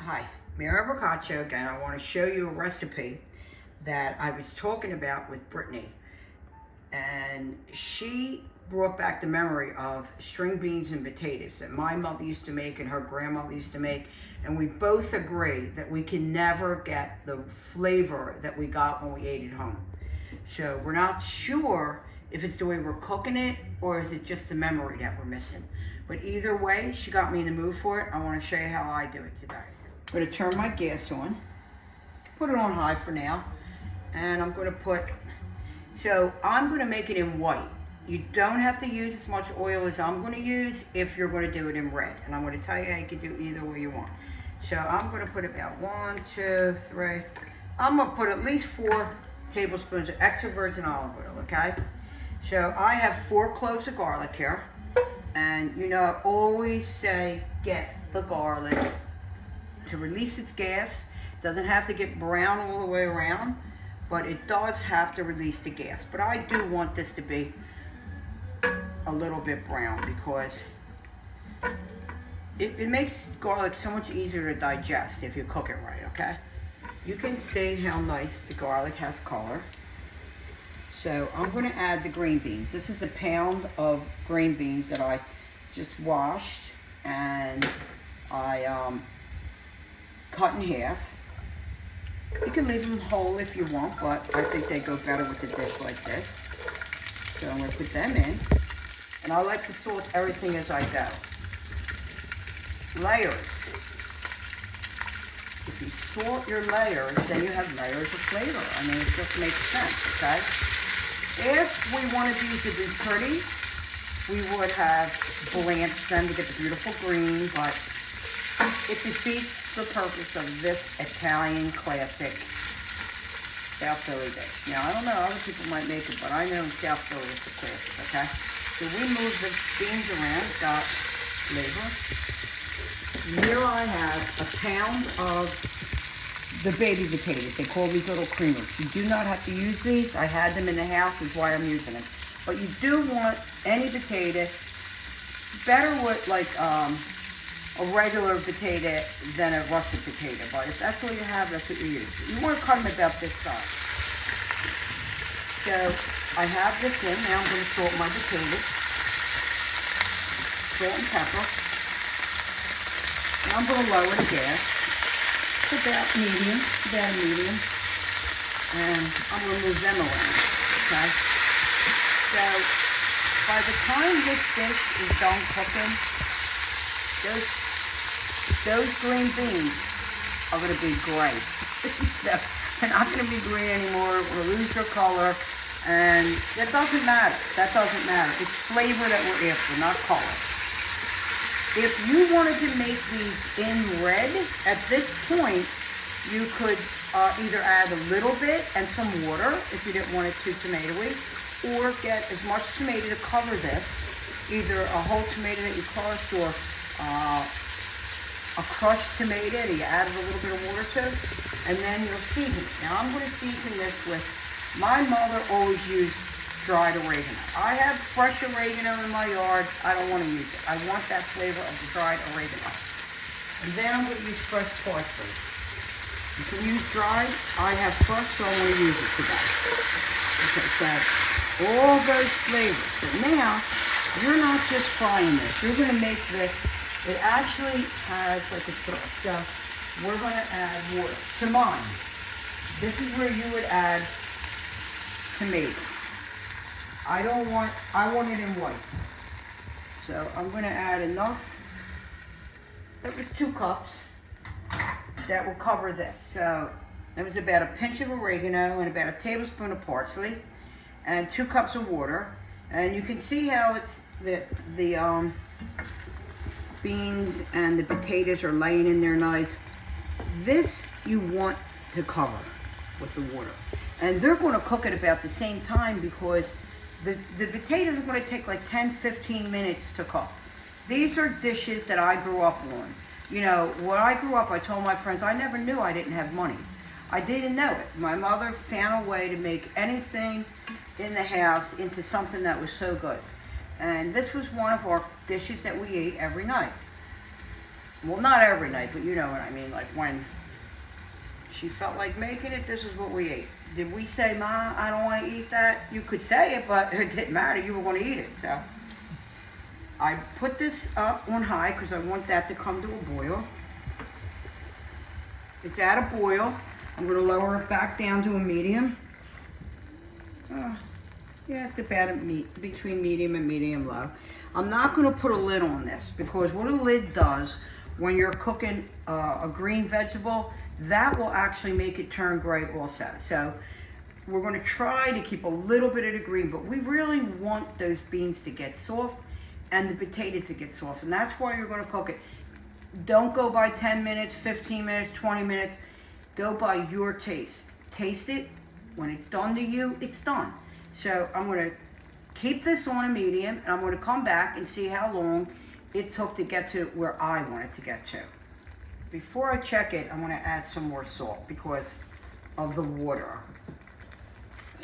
Hi, Mary Boccaccio again. I want to show you a recipe that I was talking about with Brittany. And she brought back the memory of string beans and potatoes that my mother used to make and her grandmother used to make. And we both agree that we can never get the flavor that we got when we ate at home. So we're not sure if it's the way we're cooking it or is it just the memory that we're missing. But either way, she got me in the mood for it. I want to show you how I do it today. I'm going to turn my gas on, put it on high for now, and I'm going to I'm going to make it in white. You don't have to use as much oil as I'm going to use if you're going to do it in red. And I'm going to tell you how you can do either way you want. So I'm going to put about 1, 2, 3. I'm going to put at least 4 tablespoons of extra virgin olive oil, okay? So I have 4 cloves of garlic here. And you know, I always say get the garlic to release its gas. Doesn't have to get brown all the way around, but it does have to release the gas. But I do want this to be a little bit brown because it makes garlic so much easier to digest if you cook it right, okay? You can see how nice the garlic has color. So I'm going to add the green beans. This is a pound of green beans that I just washed and I cut in half. You can leave them whole if you want, but I think they go better with a dish like this. So I'm going to put them in. And I like to salt everything as I go. Layers. If you salt your layers, then you have layers of flavor. I mean, it just makes sense, okay? If we wanted these to be pretty, we would have blanched them to get the beautiful green, but it defeats the purpose of this Italian classic South Philly dish. Now, I don't know, other people might make it, but I know in South Philly it's a classic, okay? So we move the beans around, got flavor. Here I have a pound of the baby potatoes. They call these little creamers. You do not have to use these. I had them in the house, is why I'm using them. But you do want any potato, better with like a regular potato than a russet potato. But if that's what you have, that's what you use. You want to cut them about this size. So I have this in. Now I'm going to salt my potatoes. Salt and pepper. And I'm going to lower the gas. It's about medium. And I'm going to move them around. Okay? So by the time this dish is done cooking, those green beans are going to be gray. So they're not going to be green anymore. We'll lose their color. And that doesn't matter. It's flavor that we're after, not color. If you wanted to make these in red, at this point, you could either add a little bit and some water if you didn't want it too tomatoey, or get as much tomato to cover this, either a whole tomato that you crushed or a crushed tomato that you added a little bit of water to, and then you'll season it. Now I'm going to season this with, my mother always used dried oregano. I have fresh oregano in my yard. I don't want to use it. I want that flavor of the dried oregano. And then I'm going to use fresh parsley. You can use dried. I have fresh, so I'm going to use it today. Okay, so all those flavors. But now, you're not just frying this. You're going to make this, it actually has like a sauce. So we're going to add water. To mine, this is where you would add tomato. I want it in white. So I'm going to add enough. That was 2 cups. That will cover this. So that was about a pinch of oregano and about a tablespoon of parsley and 2 cups of water. And you can see how it's the beans and the potatoes are laying in there nice. This you want to cover with the water. And they're going to cook at about the same time because the potatoes are going to take like 10-15 minutes to cook. These are dishes that I grew up on. You know, when I grew up, I told my friends, I never knew I didn't have money. I didn't know it. My mother found a way to make anything in the house into something that was so good. And this was one of our dishes that we ate every night. Well, not every night, but you know what I mean. Like when she felt like making it, this is what we ate. Did we say, Ma, I don't want to eat that? You could say it, but it didn't matter. You were going to eat it. So I put this up on high because I want that to come to a boil. It's at a boil. I'm going to lower it back down to a medium. Yeah, it's about between medium and medium low. I'm not going to put a lid on this because what a lid does when you're cooking a green vegetable, that will actually make it turn gray also. So we're going to try to keep a little bit of the green, but we really want those beans to get soft and the potatoes to get soft, and that's why you're going to cook it. Don't go by 10 minutes, 15 minutes, 20 minutes. Go by your taste. Taste it. When it's done to you, it's done. So I'm going to keep this on a medium, and I'm going to come back and see how long it took to get to where I want it to get to. Before I check it, I'm going to add some more salt because of the water.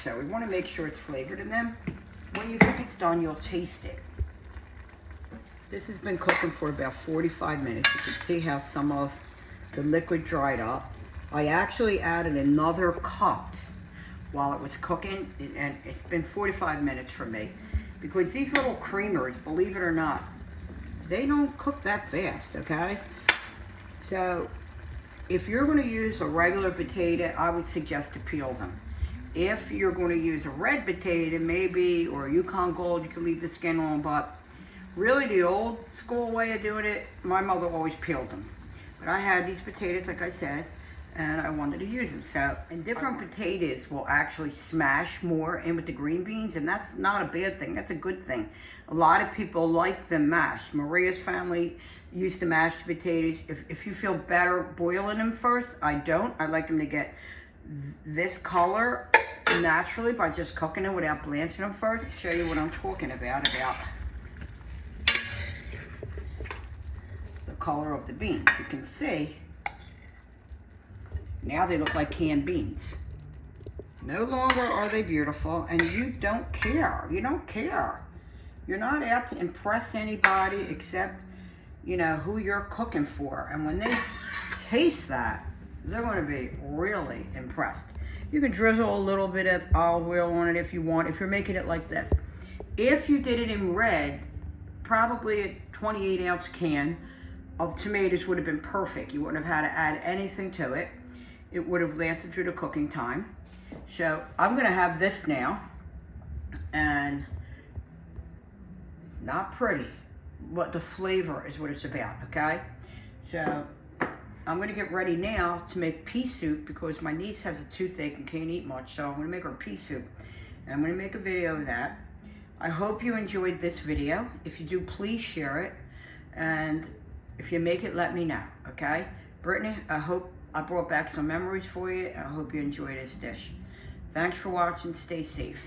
So we want to make sure it's flavored in them. When you think it's done, you'll taste it. This has been cooking for about 45 minutes. You can see how some of the liquid dried up. I actually added another cup while it was cooking, and it's been 45 minutes for me because these little creamers, believe it or not, they don't cook that fast, okay? So if you're going to use a regular potato, I would suggest to peel them. If you're going to use a red potato, maybe, or a Yukon Gold, you can leave the skin on, but really the old school way of doing it, my mother always peeled them. But I had these potatoes, like I said, and I wanted to use them. So, and different potatoes will actually smash more in with the green beans, and that's not a bad thing, that's a good thing. A lot of people like them mashed. Maria's family used to mash the potatoes. If you feel better boiling them first, I don't. I like them to get this color naturally by just cooking them without blanching them first. Show you what I'm talking about the color of the beans. You can see now they look like canned beans. No longer are they beautiful, and you don't care. You don't care. You're not out to impress anybody except, you know, who you're cooking for. And when they taste that, they're going to be really impressed. You can drizzle a little bit of olive oil on it if you want, if you're making it like this. If you did it in red, probably a 28-ounce can of tomatoes would have been perfect. You wouldn't have had to add anything to it. It would have lasted through the cooking time. So I'm going to have this now, and it's not pretty, but the flavor is what it's about, okay? So I'm going to get ready now to make pea soup because my niece has a toothache and can't eat much, so I'm going to make her pea soup. And I'm going to make a video of that. I hope you enjoyed this video. If you do, please share it. And if you make it, let me know, okay? Brittany, I hope I brought back some memories for you, and I hope you enjoy this dish. Thanks for watching. Stay safe.